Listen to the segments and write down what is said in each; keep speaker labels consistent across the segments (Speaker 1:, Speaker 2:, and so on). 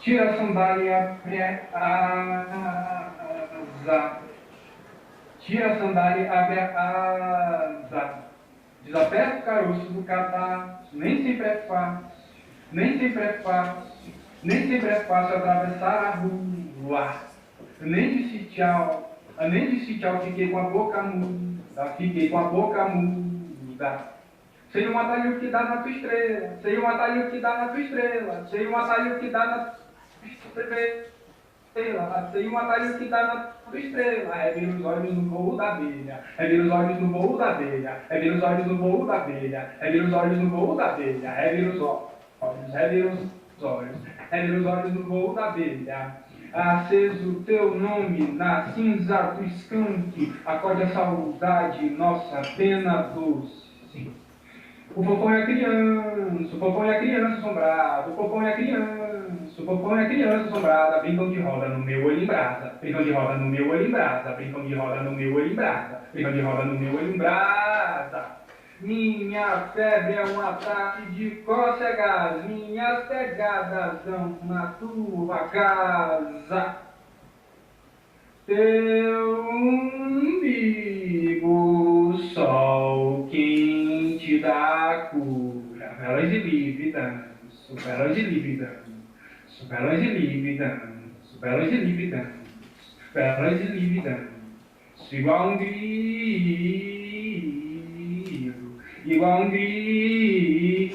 Speaker 1: Tira a sandália, abre a asa. Tira a sandália, abre a asa. Desaperta o caroço do cadarço. Nem sempre é fácil, nem sempre é fácil, nem sempre é fácil atravessar a rua. Eu nem disse tchau, fiquei com a boca muda, fiquei com a boca muda. Sei um atalho que dá na tua estrela, sei um atalho que dá na tua estrela, sei um atalho que dá na tua estrela, sei um atalho que dá na tua estrela. É vir os olhos no voo da abelha, é vir os olhos no voo da abelha, é vir os olhos no voo da abelha, é vir os olhos no voo da abelha, é vir os olhos, é vir os olhos, é vir os olhos no voo da abelha. Aceso teu nome na cinza do escanque, acorde a saudade, nossa pena doce. O fofão é a criança, o fofão é a criança assombrada, o fofão é a criança, o fofão é a criança assombrada, brincam de roda no meu olho em brasa, brincam de roda no meu olho em brasa, brincam de roda no meu olho em brasa, brincam de roda no meu olho em brasa. Minha febre é um ataque de cócegas, minhas pegadas dão na tua casa. Teu umbigo, sol quente da cura, velas de livre danço, velas de livre danço, velas de livre danço, velas de livre danço, velas de livre danço, igual um grilo, igual um grilo,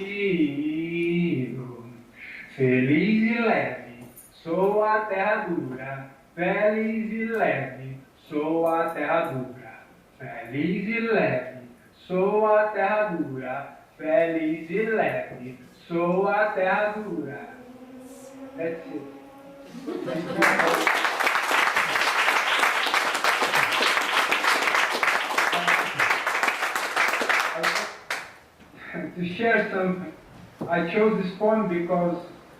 Speaker 1: feliz e leve, sou a terra dura. Feliz e leve, sou a terra dura. Feliz e leve, sou a terra dura. Feliz e leve, sou a terra dura. That's it. To share something, I chose this poem because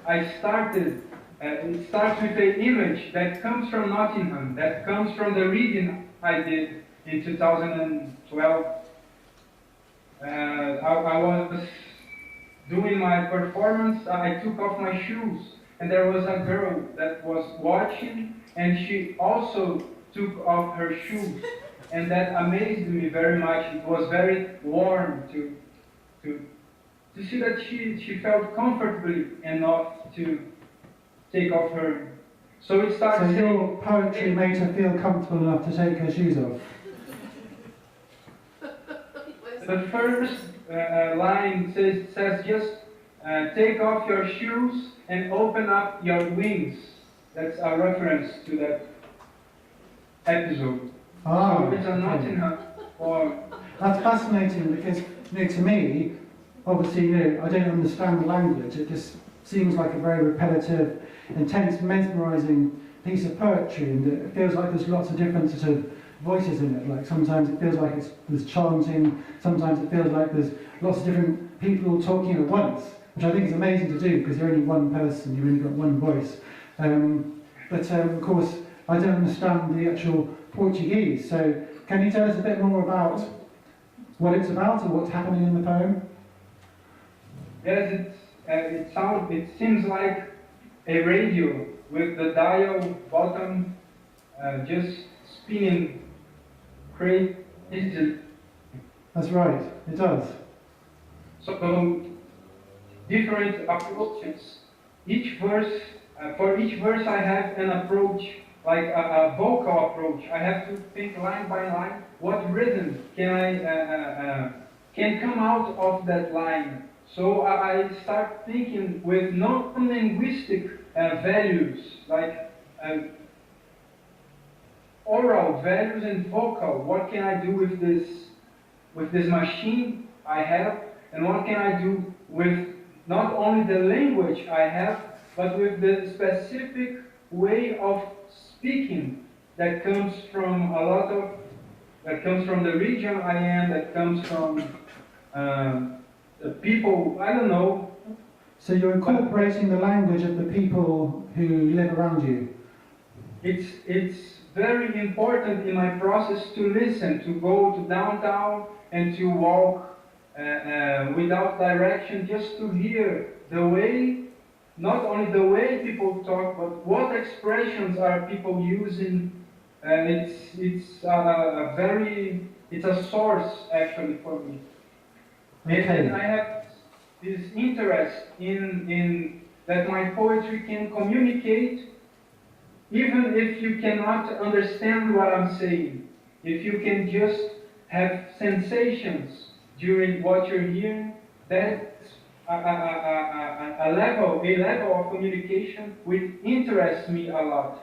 Speaker 1: I started. It starts with an image that comes from Nottingham, that comes from the reading I did in 2012. I was doing my performance, I took off my shoes, and there was a girl that was watching, and she also took off her shoes, and that amazed me very much. It was very warm to see that she felt comfortably enough to take off her. So it starts.
Speaker 2: So your poetry made her feel comfortable enough to take her shoes off.
Speaker 1: The first line says just take off your shoes and open up your wings. That's a reference to that episode. So it's a Nottingham poem.
Speaker 2: That's fascinating because, to me, obviously, I don't understand the language. It just seems like a very repetitive, intense, mesmerising piece of poetry, and it feels like there's lots of different sort of voices in it. Like sometimes it feels like there's chanting, sometimes it feels like there's lots of different people talking at once, which I think is amazing to do because you're only one person, you've only got one voice. But of course, I don't understand the actual Portuguese, so can you tell us a bit more about what it's about or what's happening in the poem?
Speaker 1: Yes, it seems like a radio with the dial bottom just spinning crazy.
Speaker 2: That's right, it does.
Speaker 1: So different approaches. Each verse, for each verse I have an approach, like a vocal approach. I have to think line by line, what rhythm can come out of that line. So I start thinking with non-linguistic values, like oral values and vocal. What can I do with this machine I have, and what can I do with not only the language I have, but with the specific way of speaking that comes from that comes from the region I am, that comes from the people, I don't know.
Speaker 2: So you're incorporating the language of the people who live around you?
Speaker 1: It's very important in my process to listen, to go to downtown and to walk without direction, just to hear the way not only the way people talk, but what expressions are people using. And it's a source actually for me.
Speaker 2: Okay.
Speaker 1: And I have this interest in that my poetry can communicate, even if you cannot understand what I'm saying. If you can just have sensations during what you're hearing, that's a level of communication which interests me a lot.